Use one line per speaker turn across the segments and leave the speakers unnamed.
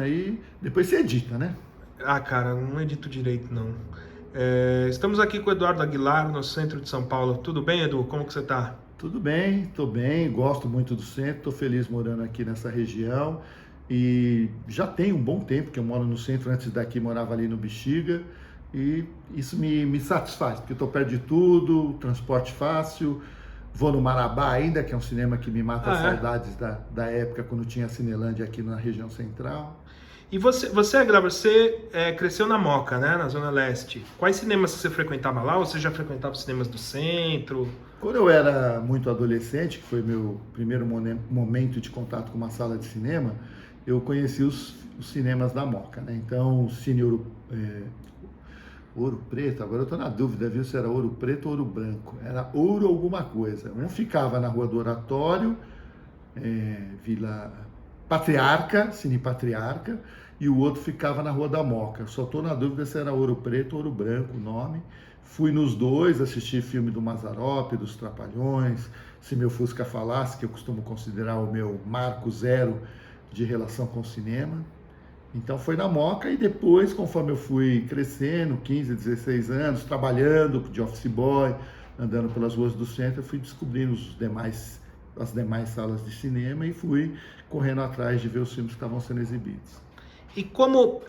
aí, depois você edita, né?
Ah, cara, não edito direito, não. Estamos aqui com o Eduardo Aguilar, no centro de São Paulo. Tudo bem, Edu? Como que você tá?
Tudo bem, estou bem, gosto muito do centro, estou feliz morando aqui nessa região e já tem um bom tempo que eu moro no centro, antes daqui morava ali no Bexiga e isso me satisfaz, porque eu estou perto de tudo, transporte fácil, vou no Marabá ainda, que é um cinema que me mata as
Ah, é?
saudades da época quando tinha a Cinelândia aqui na região central.
E você cresceu na Moca, né? Na Zona Leste. Quais cinemas você frequentava lá? Ou você já frequentava os cinemas do centro?
Quando eu era muito adolescente, que foi meu primeiro momento de contato com uma sala de cinema, eu conheci os cinemas da Moca, né? Então, Ouro Preto, agora eu estou na dúvida, viu, se era Ouro Preto ou Ouro Branco. Era Ouro alguma coisa. Um ficava na Rua do Oratório, Vila Patriarca, Cine Patriarca, e o outro ficava na Rua da Moca. Só estou na dúvida se era Ouro Preto ou Ouro Branco o nome. Fui nos dois, assisti filme do Mazzaropi, dos Trapalhões, Se Meu Fusca Falasse, que eu costumo considerar o meu marco zero de relação com o cinema. Então foi na Moca e depois, conforme eu fui crescendo, 15, 16 anos, trabalhando de office boy, andando pelas ruas do centro, eu fui descobrindo as demais salas de cinema e fui correndo atrás de ver os filmes que estavam sendo exibidos.
E como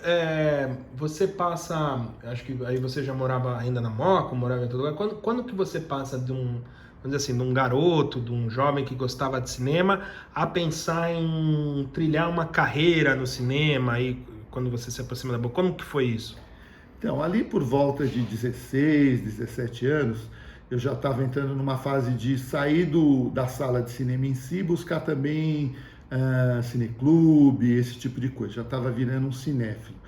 você passa, acho que aí você já morava ainda na Moca, morava em todo lugar, quando que você passa vamos dizer assim, de um garoto, de um jovem que gostava de cinema, a pensar em trilhar uma carreira no cinema, aí quando você se aproxima da boca, como que foi isso?
Então, ali por volta de 16, 17 anos, eu já estava entrando numa fase de sair da sala de cinema em si, buscar também cineclube, esse tipo de coisa. Já estava virando um cinéfilo,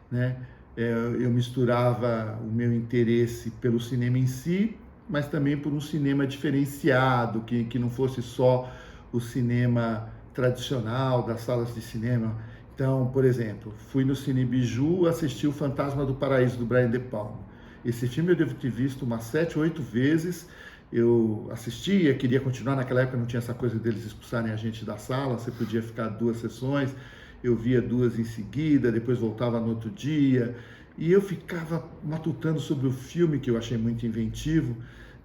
né? Eu misturava o meu interesse pelo cinema em si, mas também por um cinema diferenciado, que não fosse só o cinema tradicional das salas de cinema. Então, por exemplo, fui no Cine Biju assistir o Fantasma do Paraíso do Brian De Palma. Esse filme eu devo ter visto umas 7, 8 vezes. Eu assistia, queria continuar. Naquela época não tinha essa coisa deles expulsarem a gente da sala, você podia ficar 2 sessões. Eu via 2 em seguida, depois voltava no outro dia. E eu ficava matutando sobre o filme, que eu achei muito inventivo.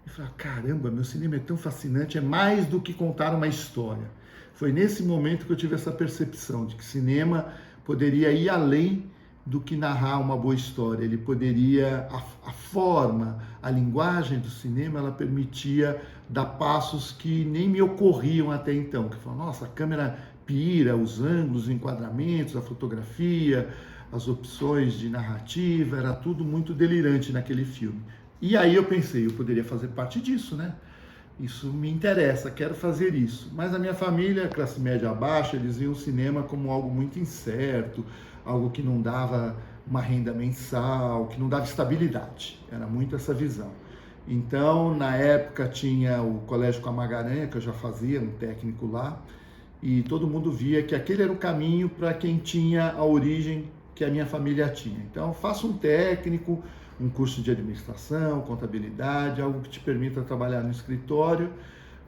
E falava, caramba, meu cinema é tão fascinante, é mais do que contar uma história. Foi nesse momento que eu tive essa percepção de que cinema poderia ir além do que narrar uma boa história. Ele poderia, a forma, a linguagem do cinema, ela permitia dar passos que nem me ocorriam até então. Que falou, nossa, a câmera pira, os ângulos, os enquadramentos, a fotografia, as opções de narrativa, era tudo muito delirante naquele filme. E aí eu pensei, eu poderia fazer parte disso, né? Isso me interessa, quero fazer isso. Mas a minha família, classe média baixa, eles viam o cinema como algo muito incerto, algo que não dava uma renda mensal, que não dava estabilidade. Era muito essa visão. Então, na época, tinha o Colégio Camagaranha, que eu já fazia, um técnico lá, e todo mundo via que aquele era o caminho para quem tinha a origem que a minha família tinha. Então, faça um técnico, um curso de administração, contabilidade, algo que te permita trabalhar no escritório,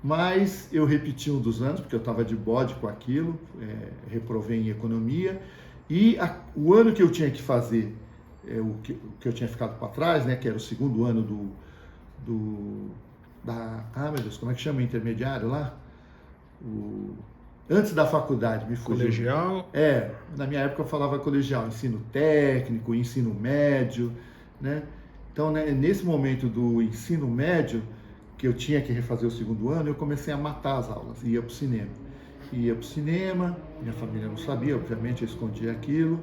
mas eu repeti um dos anos, porque eu estava de bode com aquilo, reprovei em economia, e o ano que eu tinha que fazer, o que eu tinha ficado para trás, né, que era o segundo ano meu Deus, como é que chama o intermediário lá? O, Antes da faculdade, me fugiu.
Colegial?
Na minha época eu falava colegial, ensino técnico, ensino médio, né? Então, né, nesse momento do ensino médio, que eu tinha que refazer o segundo ano, eu comecei a matar as aulas, ia para o cinema. Ia para o cinema, minha família não sabia, obviamente eu escondia aquilo.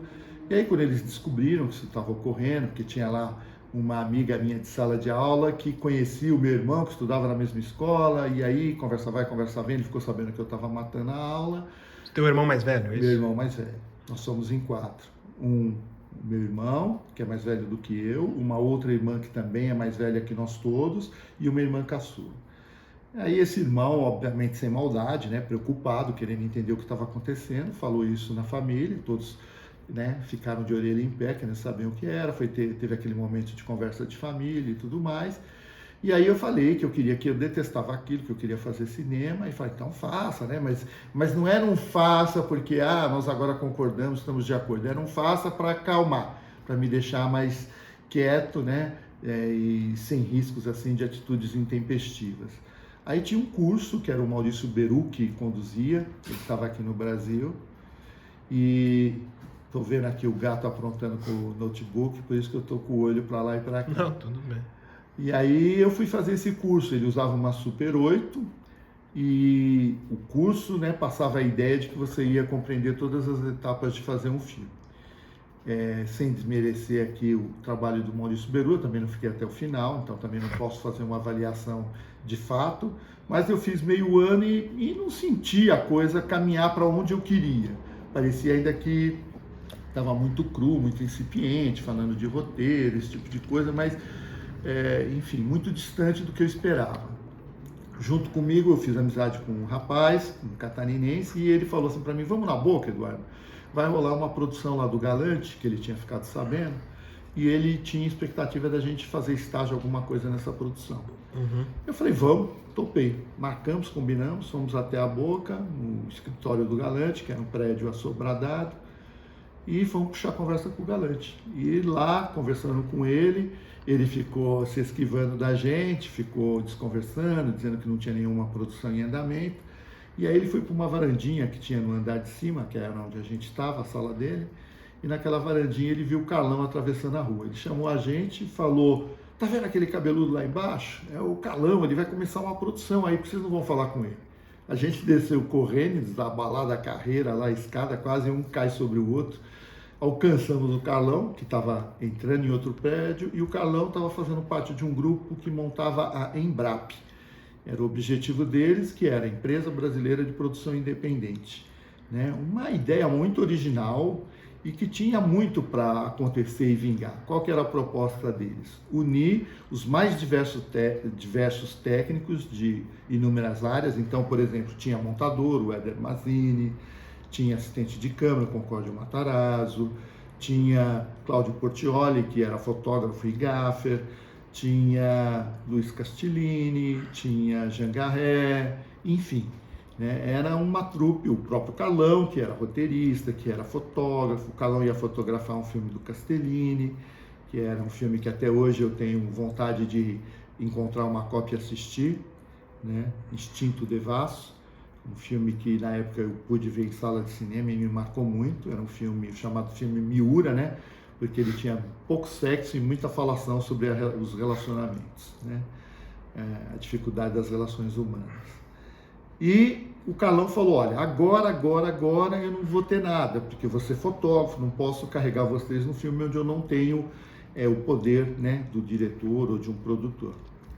E aí quando eles descobriram que isso estava ocorrendo, porque tinha lá uma amiga minha de sala de aula que conhecia o meu irmão, que estudava na mesma escola, e aí conversa vai, conversa vem, ele ficou sabendo que eu estava matando a aula.
Teu irmão mais velho, é
Meu
isso?
irmão mais velho. Nós somos em 4. Meu irmão, que é mais velho do que eu, uma outra irmã que também é mais velha que nós todos, e uma irmã caçula. Aí esse irmão, obviamente sem maldade, né, preocupado, querendo entender o que estava acontecendo, falou isso na família, todos, né, ficaram de orelha em pé, querendo saber o que era, teve aquele momento de conversa de família e tudo mais. E aí eu falei que eu detestava aquilo, que eu queria fazer cinema, e falei, então faça, né? Mas não era um faça porque, nós agora concordamos, estamos de acordo. Era um faça para acalmar, para me deixar mais quieto, né? E sem riscos, assim, de atitudes intempestivas. Aí tinha um curso, que era o Maurício Beru que conduzia, ele estava aqui no Brasil, e estou vendo aqui o gato aprontando com o notebook, por isso que eu estou com o olho para lá e para cá.
Não, tudo bem.
E aí eu fui fazer esse curso, ele usava uma Super 8 e o curso, né, passava a ideia de que você ia compreender todas as etapas de fazer um filme. Sem desmerecer aqui o trabalho do Maurício Beru, eu também não fiquei até o final, então também não posso fazer uma avaliação de fato, mas eu fiz meio ano e não senti a coisa caminhar para onde eu queria. Parecia ainda que estava muito cru, muito incipiente, falando de roteiro, esse tipo de coisa, mas enfim, muito distante do que eu esperava. Junto comigo eu fiz amizade com um rapaz, um catarinense, e ele falou assim para mim, vamos na boca, Eduardo, vai rolar uma produção lá do Galante, que ele tinha ficado sabendo, e ele tinha expectativa da gente fazer estágio, alguma coisa nessa produção.
Uhum.
Eu falei, vamos, topei. Marcamos, combinamos, fomos até a boca, no escritório do Galante, que era um prédio assobradado, e fomos puxar conversa com o Galante. E lá, conversando com ele ficou se esquivando da gente, ficou desconversando, dizendo que não tinha nenhuma produção em andamento. E aí ele foi para uma varandinha que tinha no andar de cima, que era onde a gente estava, a sala dele, e naquela varandinha ele viu o Carlão atravessando a rua. Ele chamou a gente e falou, tá vendo aquele cabeludo lá embaixo? É o Carlão, ele vai começar uma produção aí, porque vocês não vão falar com ele. A gente desceu correndo, desabalada a carreira lá, a escada, quase um cai sobre o outro. Alcançamos o Carlão, que estava entrando em outro prédio, e o Carlão estava fazendo parte de um grupo que montava a Embrap. Era o objetivo deles, que era a Empresa Brasileira de Produção Independente. Né? Uma ideia muito original e que tinha muito para acontecer e vingar. Qual que era a proposta deles? Unir os mais diversos técnicos de inúmeras áreas. Então, por exemplo, tinha montador, o Éder Mazzini, tinha assistente de câmera, Concórdio Matarazzo, tinha Cláudio Portioli, que era fotógrafo e gaffer, tinha Luiz Castellini, tinha Jean Garret, enfim, né? Era uma trupe, o próprio Carlão, que era roteirista, que era fotógrafo. O Carlão ia fotografar um filme do Castellini, que era um filme que até hoje eu tenho vontade de encontrar uma cópia e assistir, né? Instinto Devasso. Um filme que na época eu pude ver em sala de cinema e me marcou muito. Era um filme chamado filme Miura, né? Porque ele tinha pouco sexo e muita falação sobre os relacionamentos, né? A dificuldade das relações humanas. E o Carlão falou, olha, agora eu não vou ter nada, porque eu vou ser fotógrafo, não posso carregar vocês num filme onde eu não tenho o poder, né, do diretor ou de um produtor.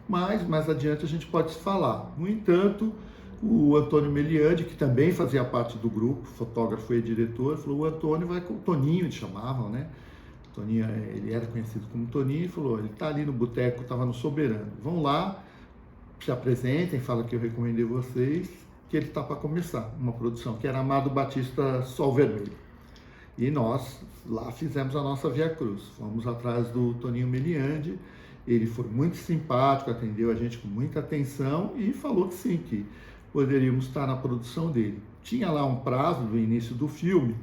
Mas mais adiante a gente pode falar. No entanto, o Antônio Meliandi, que também fazia parte do grupo, fotógrafo e diretor, falou, o Antônio vai com o Toninho, eles chamavam, né? Toninho, ele era conhecido como Toninho, e falou, ele está ali no boteco, estava no Soberano. Vão lá, se apresentem, falam que eu recomendei vocês, que ele está para começar uma produção, que era Amado Batista Sol Vermelho. E nós lá fizemos a nossa Via Cruz, fomos atrás do Toninho Meliandi, ele foi muito simpático, atendeu a gente com muita atenção e falou que sim, que poderíamos estar na produção dele. Tinha lá um prazo do início do filme,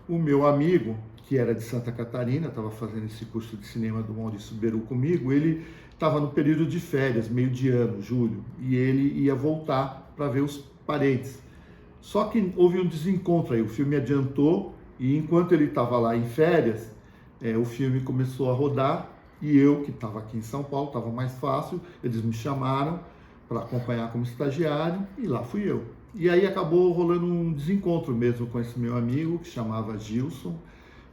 o meu amigo, que era de Santa Catarina, estava fazendo esse curso de cinema do Maurício Beru comigo, ele estava no período de férias, meio de ano, julho, e ele ia voltar para ver os parentes. Só que houve um desencontro aí, o filme adiantou, e enquanto ele estava lá em férias, o filme começou a rodar, e eu, que estava aqui em São Paulo, estava mais fácil, eles me chamaram para acompanhar como estagiário, e lá fui eu. E aí acabou rolando um desencontro mesmo com esse meu amigo, que chamava Gilson,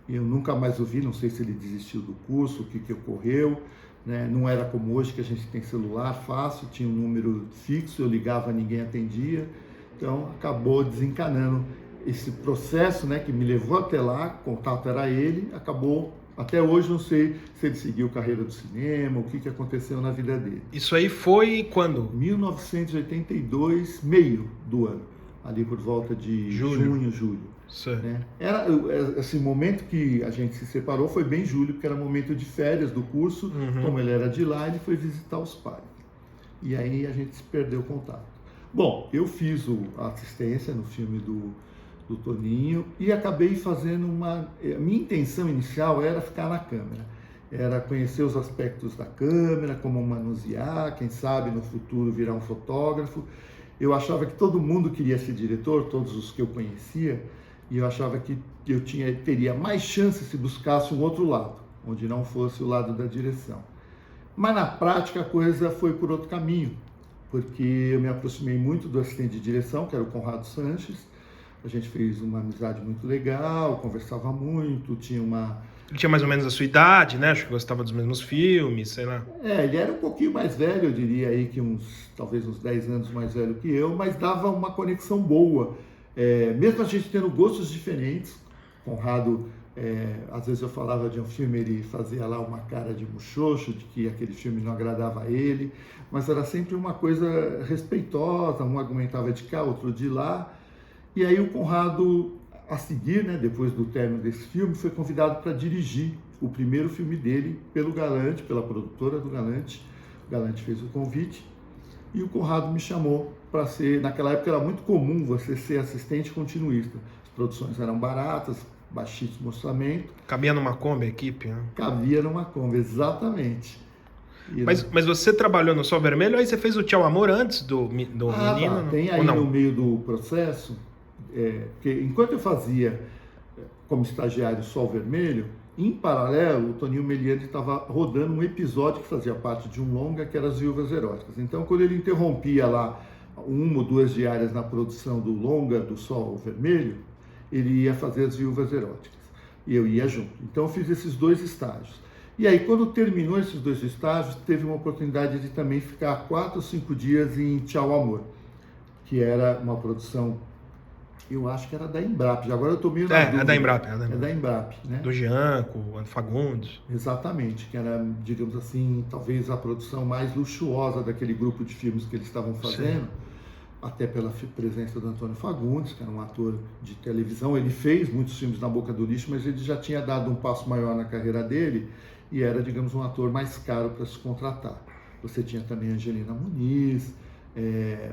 e eu nunca mais o vi, não sei se ele desistiu do curso, o que ocorreu, né? Não era como hoje, que a gente tem celular fácil, tinha um número fixo, eu ligava, ninguém atendia, então acabou desencanando esse processo, né, que me levou até lá, o contato era ele, acabou. Até hoje não sei se ele seguiu carreira do cinema, o que aconteceu na vida dele.
Isso aí foi quando?
1982, meio do ano, ali por volta de junho, julho. Né? Era esse momento que a gente se separou, foi bem julho, porque era momento de férias do curso, como ele era de lá, ele foi visitar os pais. e aí a gente se perdeu o contato. Bom, eu fiz a assistência no filme do Toninho e acabei fazendo a minha intenção inicial era ficar na câmera, era conhecer os aspectos da câmera, como manusear, quem sabe no futuro virar um fotógrafo. Eu achava que todo mundo queria ser diretor, todos os que eu conhecia, e eu achava que eu teria mais chance se buscasse um outro lado, onde não fosse o lado da direção. Mas na prática a coisa foi por outro caminho, porque eu me aproximei muito do assistente de direção, que era o Conrado Sanches. A gente fez uma amizade muito legal, conversava muito,
Ele tinha mais ou menos a sua idade, né? Acho que gostava dos mesmos filmes, sei lá.
Ele era um pouquinho mais velho, eu diria aí que talvez uns 10 anos mais velho que eu, mas dava uma conexão boa. Mesmo a gente tendo gostos diferentes, Conrado, às vezes eu falava de um filme, ele fazia lá uma cara de muxoxo, de que aquele filme não agradava a ele, mas era sempre uma coisa respeitosa, um argumentava de cá, outro de lá. E aí o Conrado, a seguir, né, depois do término desse filme, foi convidado para dirigir o primeiro filme dele pelo Galante, pela produtora do Galante. O Galante fez o convite e o Conrado me chamou para ser... Naquela época era muito comum você ser assistente continuista. As produções eram baratas, baixíssimo orçamento.
Cabia numa Kombi a equipe, né?
Cabia numa Kombi, exatamente.
Mas você trabalhou no Sol Vermelho, aí você fez o Tchau Amor antes do Menino?
Tá. Tem aí no meio do processo... porque enquanto eu fazia como estagiário Sol Vermelho, em paralelo o Toninho Meliante estava rodando um episódio que fazia parte de um longa, que era As Viúvas Eróticas. Então, quando ele interrompia lá 1 ou 2 diárias na produção do longa do Sol Vermelho, ele ia fazer As Viúvas Eróticas e eu ia junto. Então eu fiz esses 2 estágios. E aí, quando terminou esses 2 estágios, teve uma oportunidade de também ficar 4 ou 5 dias em Tchau Amor, que era uma produção, eu acho que era da Embrap, agora eu estou meio na dúvida.
É da Embrap.
É da Embrap, né?
Do Gianco, Fagundes.
Exatamente, que era, digamos assim, talvez a produção mais luxuosa daquele grupo de filmes que eles estavam fazendo, sim, até pela presença do Antônio Fagundes, que era um ator de televisão. Ele fez muitos filmes na boca do lixo, mas ele já tinha dado um passo maior na carreira dele e era, digamos, um ator mais caro para se contratar. Você tinha também a Angelina Muniz,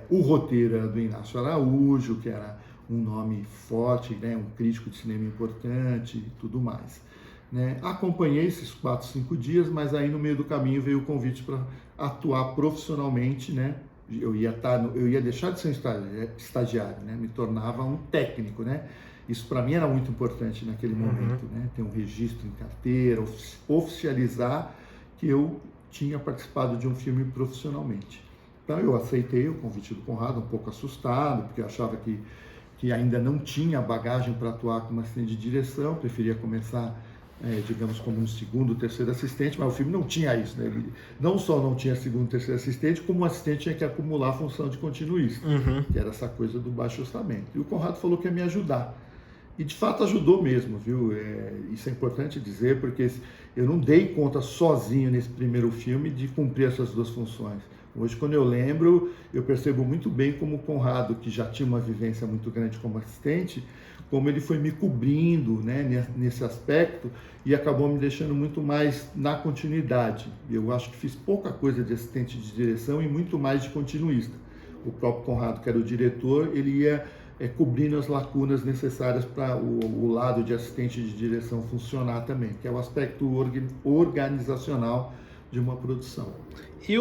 o roteiro era do Inácio Araújo, que era um nome forte, né, um crítico de cinema importante e tudo mais. Né? Acompanhei esses 4, 5 dias, mas aí no meio do caminho veio o convite para atuar profissionalmente, né? Eu ia deixar de ser um estagiário, né? Me tornava um técnico, né? Isso para mim era muito importante naquele momento, né? Ter um registro em carteira, oficializar que eu tinha participado de um filme profissionalmente. Então eu aceitei o convite do Conrado, um pouco assustado, porque eu achava que ainda não tinha bagagem para atuar como assistente de direção, preferia começar, digamos, como um segundo, terceiro assistente, mas o filme não tinha isso, né? Ele não só não tinha segundo, terceiro assistente, como o assistente tinha que acumular a função de continuista, que era essa coisa do baixo orçamento. E o Conrado falou que ia me ajudar. E de fato ajudou mesmo, viu? Isso é importante dizer, porque eu não dei conta sozinho nesse primeiro filme de cumprir essas 2 funções. Hoje, quando eu lembro, eu percebo muito bem como o Conrado, que já tinha uma vivência muito grande como assistente, como ele foi me cobrindo, né, nesse aspecto e acabou me deixando muito mais na continuidade. Eu acho que fiz pouca coisa de assistente de direção e muito mais de continuista. O próprio Conrado, que era o diretor, ele ia cobrindo as lacunas necessárias para o lado de assistente de direção funcionar também, que é o aspecto organizacional de uma produção.
E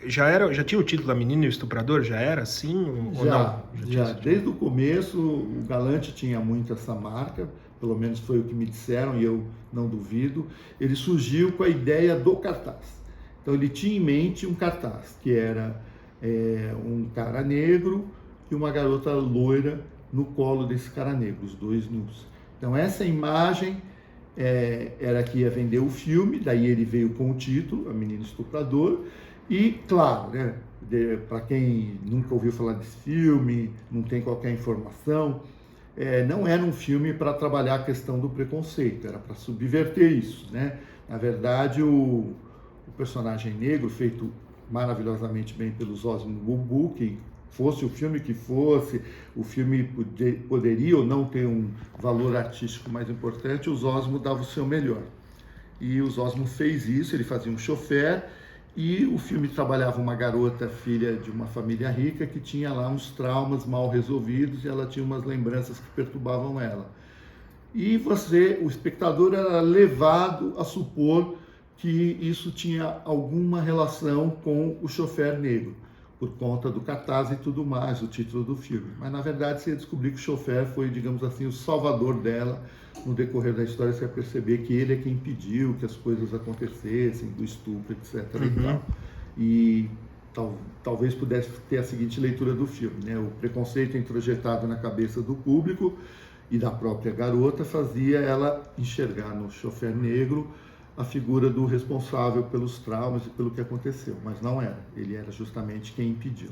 já tinha o título da Menina e o Estuprador? Já era assim ou não?
Já. Desde o começo, o Galante tinha muito essa marca, pelo menos foi o que me disseram e eu não duvido. Ele surgiu com a ideia do cartaz. Então ele tinha em mente um cartaz, que era um cara negro e uma garota loira no colo desse cara negro, os 2 nus. Então essa imagem era que ia vender o filme, daí ele veio com o título, A Menina Estuprador, e claro, né, para quem nunca ouviu falar desse filme, não tem qualquer informação, não era um filme para trabalhar a questão do preconceito, era para subverter isso, né? Na verdade, o personagem negro, feito maravilhosamente bem pelo Zósimo Bubu, que fosse o filme que fosse, o filme poderia ou não ter um valor artístico mais importante, o Zósimo dava o seu melhor. E o Zósimo fez isso, ele fazia um chofer, E o filme trabalhava uma garota, filha de uma família rica, que tinha lá uns traumas mal resolvidos e ela tinha umas lembranças que perturbavam ela. E você, o espectador, era levado a supor que isso tinha alguma relação com o chofer negro, por conta do cartaz e tudo mais, o título do filme. Mas, na verdade, você ia descobrir que o chofer foi, digamos assim, o salvador dela. No decorrer da história, você ia perceber que ele é quem impediu que as coisas acontecessem, do estupro, etc. E tal. E talvez pudesse ter a seguinte leitura do filme, né? O preconceito introjetado na cabeça do público e da própria garota fazia ela enxergar no chofer negro a figura do responsável pelos traumas e pelo que aconteceu, mas não era. Ele era justamente quem impediu.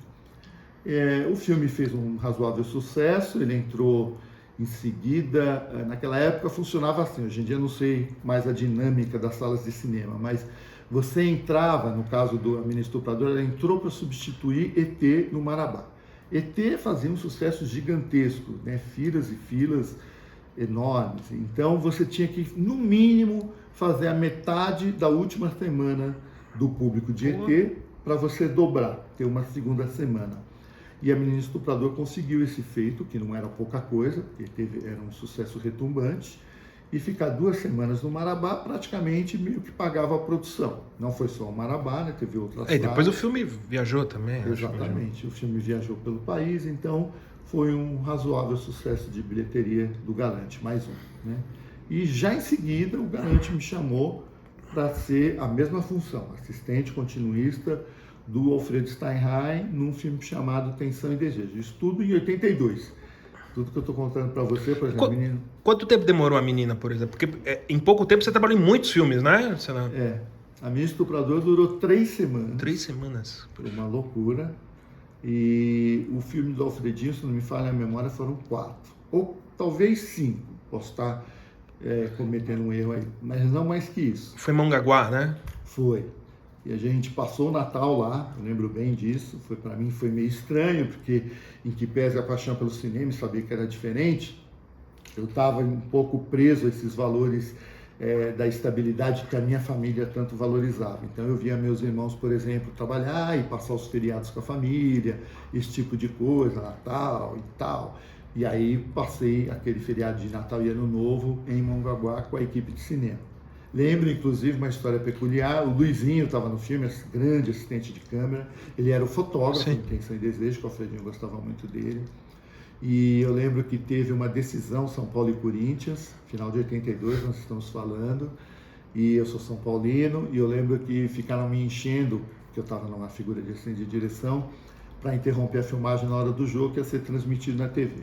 O filme fez um razoável sucesso, ele entrou em seguida, naquela época funcionava assim, hoje em dia não sei mais a dinâmica das salas de cinema, mas você entrava, no caso do A Menina Estupradora, ela entrou para substituir ET no Marabá. ET fazia um sucesso gigantesco, né? Filas e filas enormes. Então você tinha que, no mínimo, fazer a metade da última semana do público de ET para você dobrar, ter uma segunda semana. E A Menina Estupradora conseguiu esse feito, que não era pouca coisa, porque era um sucesso retumbante, e ficar 2 semanas no Marabá praticamente meio que pagava a produção. Não foi só o Marabá, né? Teve outras salas.
E depois o filme viajou também.
Exatamente, o filme viajou pelo país, então foi um razoável sucesso de bilheteria do Galante, mais um, né? E já em seguida o Galante me chamou para ser a mesma função, assistente continuista do Alfredo Steinheim, num filme chamado Tensão e Desejo. Isso tudo em 82. Tudo que eu estou contando para você, por exemplo, menino...
Quanto tempo demorou A Menina, por exemplo? Porque em pouco tempo você trabalhou em muitos filmes, né?
A Menina Estupradora durou 3 semanas.
3 semanas.
Foi uma loucura. E o filme do Alfredinho, se não me falha a memória, foram 4. Ou talvez 5. Posso estar cometendo um erro aí. Mas não mais que isso.
Foi Mongaguá, né?
Foi. E a gente passou o Natal lá, eu lembro bem disso. Para mim foi meio estranho, porque em que pese a paixão pelo cinema e sabia que era diferente, eu estava um pouco preso a esses valores da estabilidade que a minha família tanto valorizava. Então eu via meus irmãos, por exemplo, trabalhar e passar os feriados com a família, esse tipo de coisa, Natal e tal. E aí passei aquele feriado de Natal e Ano Novo em Mongaguá com a equipe de cinema. Lembro, inclusive, uma história peculiar. O Luizinho estava no filme, grande assistente de câmera. Ele era o fotógrafo em Tensão e Desejo, que o Alfredinho gostava muito dele. E eu lembro que teve uma decisão, São Paulo e Corinthians, final de 82, nós estamos falando. E eu sou São Paulino, e eu lembro que ficaram me enchendo, que eu estava numa figura de assistente de direção, para interromper a filmagem na hora do jogo, que ia ser transmitido na TV.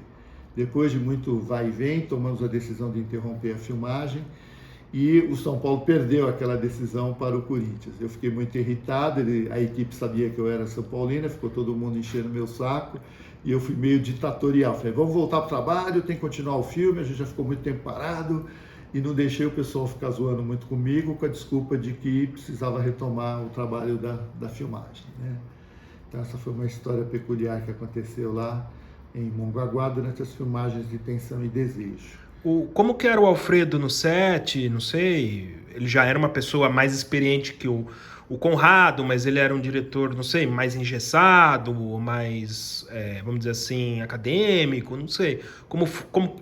Depois de muito vai e vem, tomamos a decisão de interromper a filmagem, e o São Paulo perdeu aquela decisão para o Corinthians. Eu fiquei muito irritado, a equipe sabia que eu era São Paulina, ficou todo mundo enchendo meu saco, e eu fui meio ditatorial. Falei, vamos voltar para o trabalho, tem que continuar o filme, a gente já ficou muito tempo parado, e não deixei o pessoal ficar zoando muito comigo, com a desculpa de que precisava retomar o trabalho da filmagem, né? Então essa foi uma história peculiar que aconteceu lá em Mongaguá durante as filmagens de Tensão e Desejo.
Como que era o Alfredo no set? Não sei. Ele já era uma pessoa mais experiente que o Conrado, mas ele era um diretor, não sei, mais engessado, mais, vamos dizer assim, acadêmico, não sei.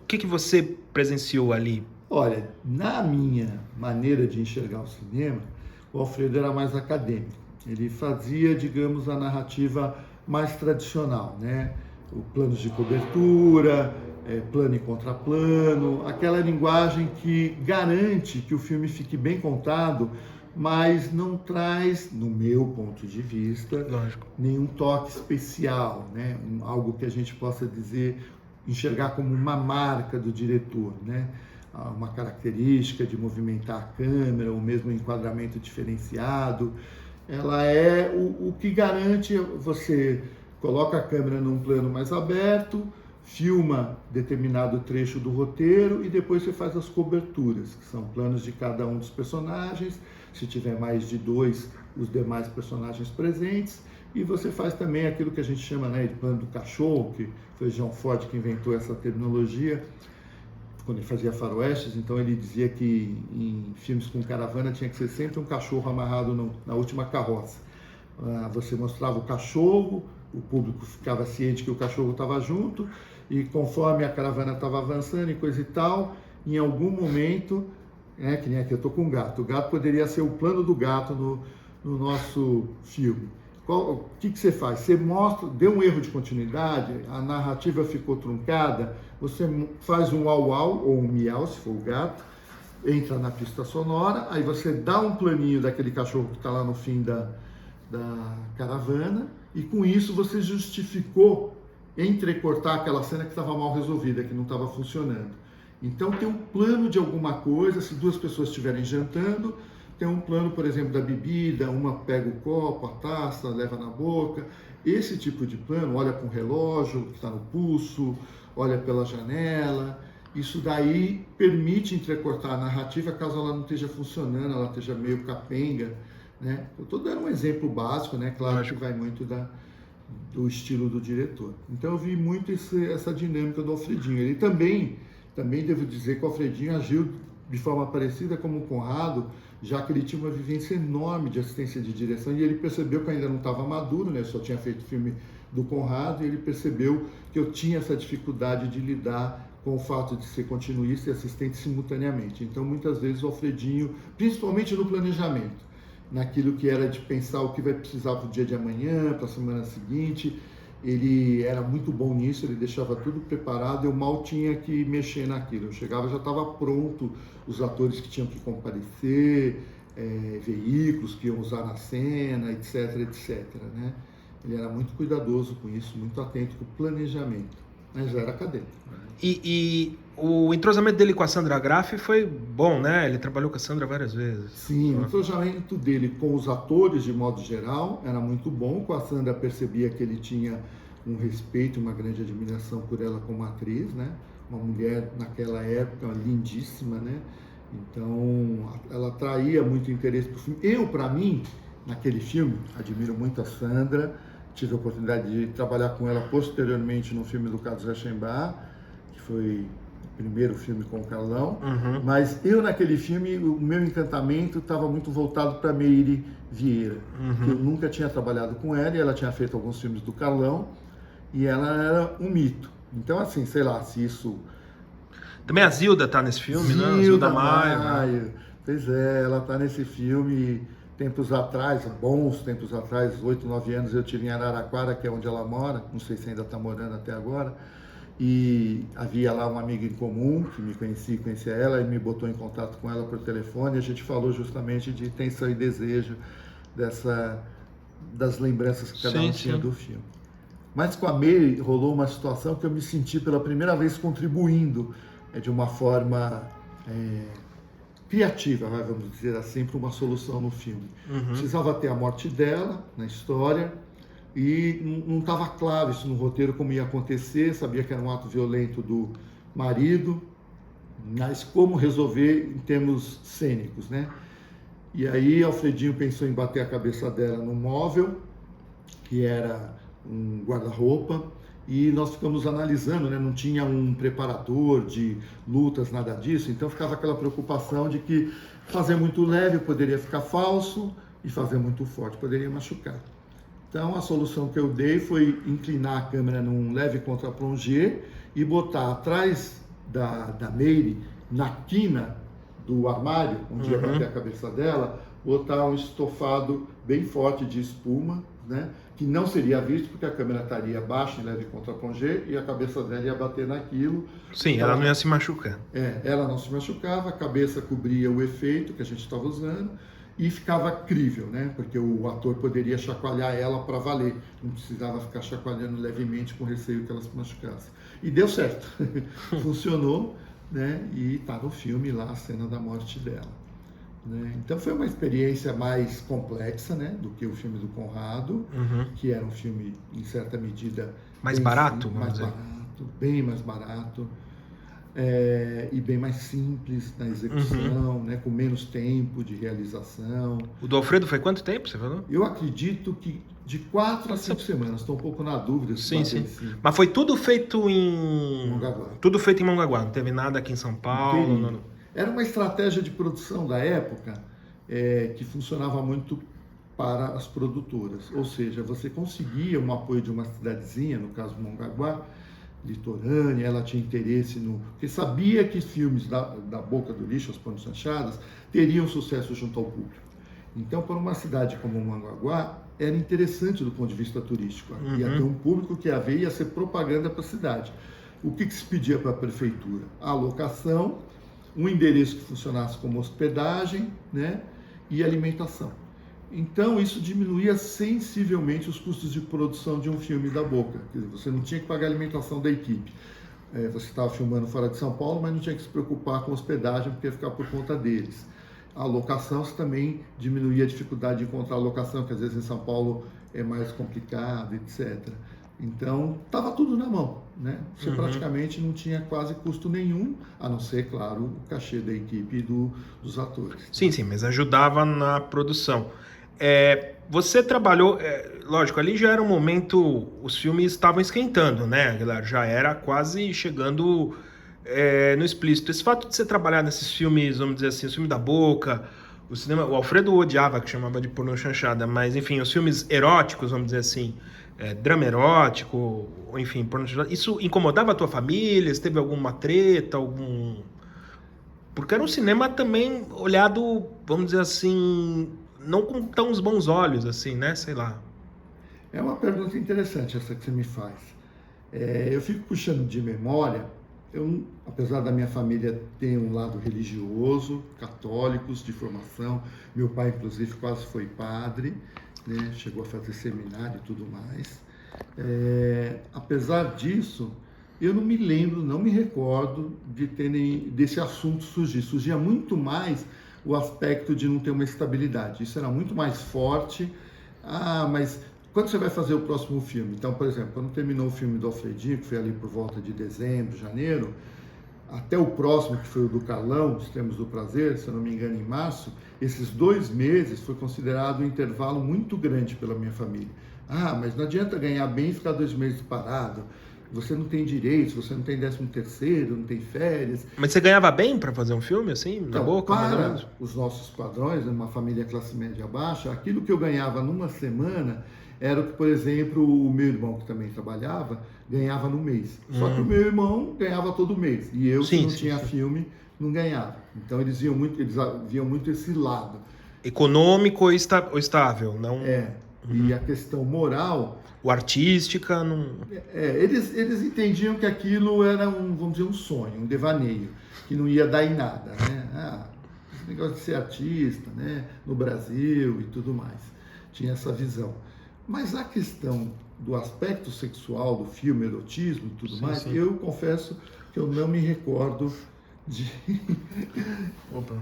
Que você presenciou ali?
Olha, na minha maneira de enxergar o cinema, o Alfredo era mais acadêmico. Ele fazia, digamos, a narrativa mais tradicional, né? O plano de cobertura, plano e contraplano, aquela linguagem que garante que o filme fique bem contado, mas não traz, no meu ponto de vista, nenhum toque especial, né? Algo que a gente possa dizer, enxergar como uma marca do diretor, né? Uma característica de movimentar a câmera, ou mesmo um enquadramento diferenciado. Ela é o que garante, você coloca a câmera num plano mais aberto, filma determinado trecho do roteiro e depois você faz as coberturas, que são planos de cada um dos personagens, se tiver mais de 2, os demais personagens presentes, e você faz também aquilo que a gente chama, né, de plano do cachorro, que foi John Ford que inventou essa terminologia, quando ele fazia faroestes. Então ele dizia que em filmes com caravana tinha que ser sempre um cachorro amarrado na última carroça. Você mostrava o cachorro, o público ficava ciente que o cachorro estava junto, e conforme a caravana estava avançando e coisa e tal, em algum momento, que nem aqui eu estou com um gato, o gato poderia ser o plano do gato no nosso filme. O que você faz? Você mostra, deu um erro de continuidade, a narrativa ficou truncada, você faz um uau-uau ou um miau, se for o gato, entra na pista sonora, aí você dá um planinho daquele cachorro que está lá no fim da caravana, e com isso você justificou entrecortar aquela cena que estava mal resolvida, que não estava funcionando. Então tem um plano de alguma coisa, se duas pessoas estiverem jantando, tem um plano, por exemplo, da bebida, uma pega o copo, a taça, leva na boca. Esse tipo de plano, olha para um relógio que está no pulso, olha pela janela. Isso daí permite entrecortar a narrativa caso ela não esteja funcionando, ela esteja meio capenga, né? Eu estou dando um exemplo básico, né? Claro que vai muito do estilo do diretor. Então eu vi muito essa dinâmica do Alfredinho. Ele também devo dizer que o Alfredinho agiu de forma parecida como o Conrado, já que ele tinha uma vivência enorme de assistência de direção, e ele percebeu que eu ainda não estava maduro, né? Eu só tinha feito filme do Conrado, e ele percebeu que eu tinha essa dificuldade de lidar com o fato de ser continuista e assistente simultaneamente. Então, muitas vezes, o Alfredinho, principalmente no planejamento, naquilo que era de pensar o que vai precisar para o dia de amanhã, para a semana seguinte, ele era muito bom nisso, ele deixava tudo preparado, eu mal tinha que mexer naquilo. Eu chegava, já estava pronto, os atores que tinham que comparecer, veículos que iam usar na cena, etc, etc, né? Ele era muito cuidadoso com isso, muito atento com o planejamento, mas já era acadêmico.
E o entrosamento dele com a Sandra Graff foi bom, né? Ele trabalhou com a Sandra várias vezes.
Sim, o entrosamento dele com os atores, de modo geral, era muito bom. Com a Sandra percebia que ele tinha um respeito, uma grande admiração por ela como atriz, né? Uma mulher, naquela época, lindíssima, né? Então, ela atraía muito interesse para o filme. Eu, para mim, naquele filme, admiro muito a Sandra. Tive a oportunidade de trabalhar com ela posteriormente no filme do Carlos Reichenbach, que foi o primeiro filme com o Carlão.
Uhum.
Mas eu, naquele filme, o meu encantamento estava muito voltado para Meire Vieira, que eu nunca tinha trabalhado com ela, e ela tinha feito alguns filmes do Carlão, e ela era um mito. Então, assim, sei lá, se isso...
Também a Zilda tá nesse filme, né? A Zilda Maia.
Pois é, ela tá nesse filme. Tempos atrás, bons tempos atrás, 8, 9 anos, eu tive em Araraquara, que é onde ela mora, não sei se ainda está morando até agora, e havia lá uma amiga em comum que me conhecia ela, e me botou em contato com ela por telefone, e a gente falou justamente de tensão e desejo das lembranças que cada um tinha do filme. Mas com a Meire rolou uma situação que eu me senti pela primeira vez contribuindo de uma forma criativa, vamos dizer assim, para uma solução no filme. Precisava ter a morte dela na história, e não estava claro isso no roteiro como ia acontecer, sabia que era um ato violento do marido, mas como resolver em termos cênicos, né? E aí Alfredinho pensou em bater a cabeça dela no móvel, que era um guarda-roupa, e nós ficamos analisando, né? Não tinha um preparador de lutas, nada disso, então ficava aquela preocupação de que fazer muito leve poderia ficar falso, e fazer muito forte poderia machucar. Então a solução que eu dei foi inclinar a câmera num leve contra-plongé e botar atrás da Meire, na quina do armário, onde ia bater a cabeça dela, botar um estofado bem forte de espuma, né? Que não seria visto porque a câmera estaria baixa em leve contra-plongé e a cabeça dela ia bater naquilo.
Sim, então, ela não ia se machucar.
Ela não se machucava, a cabeça cobria o efeito que a gente estava usando e ficava crível, né? Porque o ator poderia chacoalhar ela para valer, não precisava ficar chacoalhando levemente com receio que ela se machucasse. E deu certo, funcionou, né? E está no filme lá a cena da morte dela. Então foi uma experiência mais complexa, né, do que o filme do Conrado, que era um filme, em certa medida...
Mais barato,
bem mais barato, e bem mais simples na execução, né, com menos tempo de realização.
O do Alfredo foi quanto tempo, você falou?
Eu acredito que de 4 a 5 semanas, estou um pouco na dúvida.
Sim. Mas foi tudo feito em...
Mongaguá.
Tudo feito em Mongaguá, não teve nada aqui em São Paulo?
Era uma estratégia de produção da época que funcionava muito para as produtoras. Ou seja, você conseguia um apoio de uma cidadezinha, no caso Mongaguá, litorânea, ela tinha interesse no... Porque sabia que filmes da Boca do Lixo, As Panos Chanchadas, teriam sucesso junto ao público. Então, para uma cidade como Mongaguá, era interessante do ponto de vista turístico. Ia ter um público que ia ver, ia ser propaganda para a cidade. O que se pedia para a prefeitura? A alocação, um endereço que funcionasse como hospedagem, né, e alimentação. Então, isso diminuía sensivelmente os custos de produção de um filme da Boca. Quer dizer, você não tinha que pagar a alimentação da equipe. Você estava filmando fora de São Paulo, mas não tinha que se preocupar com hospedagem, porque ia ficar por conta deles. A locação também diminuía a dificuldade de encontrar a locação, que às vezes em São Paulo é mais complicado, etc. Então, estava tudo na mão, né? Você praticamente não tinha quase custo nenhum, a não ser, claro, o cachê da equipe e dos atores.
Sim, mas ajudava na produção. Você trabalhou, lógico, ali já era um momento, os filmes estavam esquentando, né, galera? Já era quase chegando no explícito. Esse fato de você trabalhar nesses filmes, vamos dizer assim, o filme da Boca, o cinema, o Alfredo odiava, que chamava de pornô chanchada, mas enfim, os filmes eróticos, vamos dizer assim, drama erótico, ou enfim, pornô chanchada, isso incomodava a tua família? Você teve alguma treta, Porque era um cinema também olhado, vamos dizer assim, não com tão bons olhos, assim, né? Sei lá.
É uma pergunta interessante essa que você me faz. Eu fico puxando de memória, apesar da minha família ter um lado religioso, católicos de formação, meu pai inclusive quase foi padre, né? Chegou a fazer seminário e tudo mais. Apesar disso, eu não me lembro, não me recordo desse assunto surgir. Surgia muito mais o aspecto de não ter uma estabilidade. Isso era muito mais forte. Mas quando você vai fazer o próximo filme? Então, por exemplo, quando terminou o filme do Alfredinho, que foi ali por volta de dezembro, janeiro, até o próximo, que foi o do Carlão, Extremos do Prazer, se eu não me engano, em março, esses 2 meses foi considerado um intervalo muito grande pela minha família. Mas não adianta ganhar bem e ficar 2 meses parado. Você não tem direitos, você não tem 13º, não tem férias.
Mas você ganhava bem para fazer um filme, assim, na Boca?
Para os nossos padrões, numa família classe média baixa, aquilo que eu ganhava numa semana era o que, por exemplo, o meu irmão, que também trabalhava, ganhava no mês. Só que o meu irmão ganhava todo mês. E eu, que não tinha filme, não ganhava. Então eles viam muito esse lado.
Econômico ou estável? Não...
E a questão moral...
O artística não...
Eles entendiam que aquilo era vamos dizer, um sonho, um devaneio, que não ia dar em nada, né? Esse negócio de ser artista, né? No Brasil e tudo mais. Tinha essa visão. Mas a questão do aspecto sexual do filme, erotismo e tudo mais, eu confesso que eu não me recordo de...
Opa...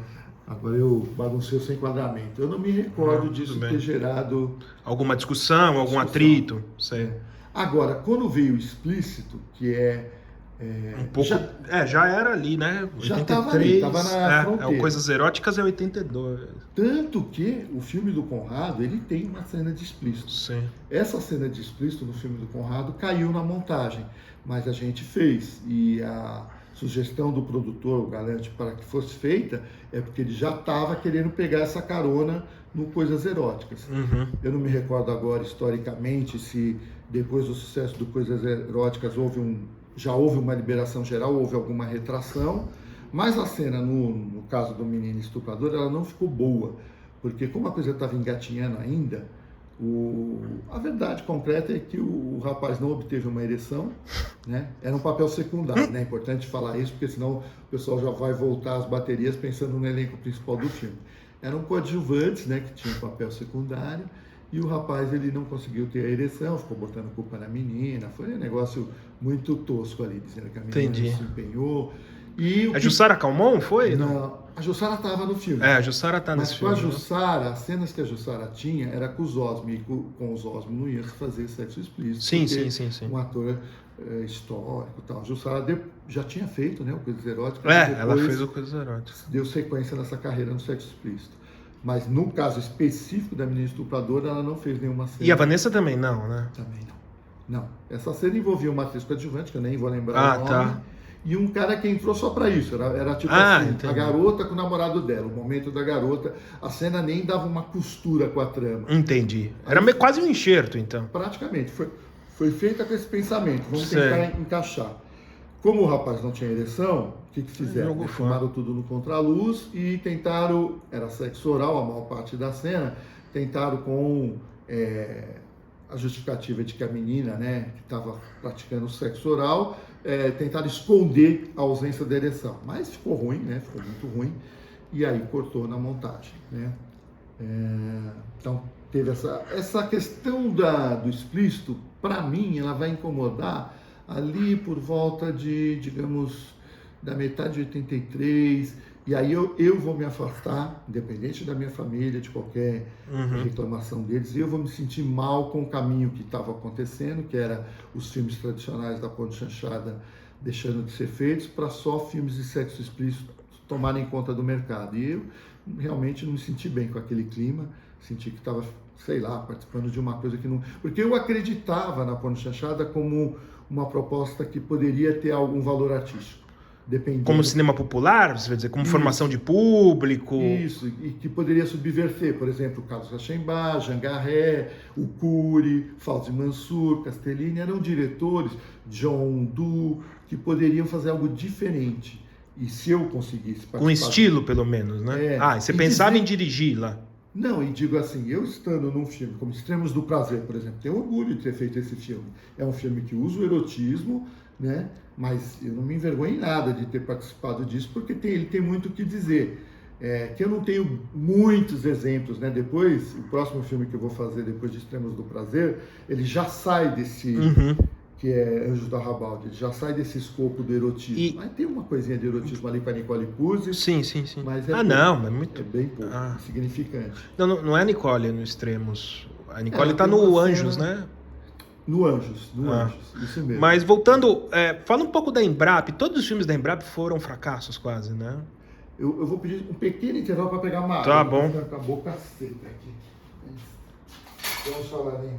Agora eu baguncei o seu enquadramento. Eu não me recordo disso ter gerado...
Alguma discussão, algum atrito? Sei.
Agora, quando veio o explícito, que
um pouco... já era ali, né?
Já estava ali, estava na fronteira.
Coisas Eróticas é 82.
Tanto que o filme do Conrado, ele tem uma cena de explícito.
Sim.
Essa cena de explícito no filme do Conrado caiu na montagem, mas a gente fez. E a sugestão do produtor, o Galante, para que fosse feita, é porque ele já estava querendo pegar essa carona no Coisas Eróticas. Eu não me recordo agora, historicamente, se depois do sucesso do Coisas Eróticas já houve uma liberação geral, houve alguma retração, mas a cena, no caso do menino estuprador, ela não ficou boa, porque como a coisa estava engatinhando ainda, a verdade concreta é que o rapaz não obteve uma ereção, né? Era um papel secundário, né? É importante falar isso, porque senão o pessoal já vai voltar às baterias pensando no elenco principal do filme. Eram coadjuvantes, né, que tinham um papel secundário, e o rapaz ele não conseguiu ter a ereção, ficou botando culpa na menina, foi um negócio muito tosco ali, dizendo que a menina não se empenhou.
A Jussara Calmon foi?
Não, a Jussara estava no filme.
A Jussara está nesse filme.
Mas com a Jussara, as cenas que a Jussara tinha era com os Osmo, e com os Osmo não ia se fazer sexo explícito.
Sim.
Um ator histórico e tal. A Jussara já tinha feito, né, o Coisas Eróticas.
Ela fez o Coisas Eróticas.
Deu sequência nessa carreira no sexo explícito. Mas no caso específico da menina estupradora, ela não fez nenhuma cena.
E a Vanessa também não, né?
Também não. Não. Essa cena envolvia uma atriz coadjuvante, que eu nem vou lembrar o nome. e um cara que entrou só para isso. Era tipo assim,
entendi.
a garota com o namorado dela, o momento da garota, a cena nem dava uma costura com a trama.
Entendi. Era quase um enxerto, então.
Praticamente, foi feita com esse pensamento, vamos
Sei.
tentar encaixar. Como o rapaz não tinha ereção, o que fizeram?
Jogou
Eles filmaram tudo no contraluz e tentaram, era sexo oral, a maior parte da cena, tentaram com a justificativa de que a menina, né, que estava praticando sexo oral, tentaram esconder a ausência da ereção. Mas ficou ruim, né, ficou muito ruim, e aí cortou na montagem, né. Então, teve essa questão do explícito, para mim, ela vai incomodar ali por volta de, digamos, da metade de 83, e aí eu vou me afastar, independente da minha família, de qualquer reclamação deles, e eu vou me sentir mal com o caminho que estava acontecendo, que era os filmes tradicionais da Ponte Chanchada deixando de ser feitos, para só filmes de sexo explícito tomarem conta do mercado. E eu realmente não me senti bem com aquele clima, senti que estava, sei lá, participando de uma coisa que não... Porque eu acreditava na Ponte Chanchada como uma proposta que poderia ter algum valor artístico. Dependendo...
Como cinema popular, você vai dizer, como formação de público.
Isso, e que poderia subverter, por exemplo, o Carlos Rachembá, Jean Garret, o Cury, Fauzi Mansur, Castellini, eram diretores, John Du, que poderiam fazer algo diferente. E se eu conseguisse participar...
Com estilo, pelo menos, né? E você pensava em dirigir lá.
Não, e digo assim, eu estando num filme como Extremos do Prazer, por exemplo, tenho orgulho de ter feito esse filme. É um filme que usa o erotismo, né? Mas eu não me envergonho em nada de ter participado disso, porque ele tem muito o que dizer. Que eu não tenho muitos exemplos, né? Depois, o próximo filme que eu vou fazer depois de Extremos do Prazer, ele já sai desse... que é Anjos da Rabalde, ele já sai desse escopo do erotismo. Mas tem uma coisinha de erotismo ali com a Nicole Puzzi.
Sim.
Mas
não, é muito...
É bem pouco, insignificante.
Não é a Nicole no Extremos. A Nicole tá no Anjos, né?
No Anjos, isso mesmo.
Mas voltando, fala um pouco da Embrap. Todos os filmes da Embrap foram fracassos quase, né?
Eu vou pedir um pequeno intervalo para pegar uma água.
Tá bom.
Acabou a caceta aqui. Vamos falar, hein?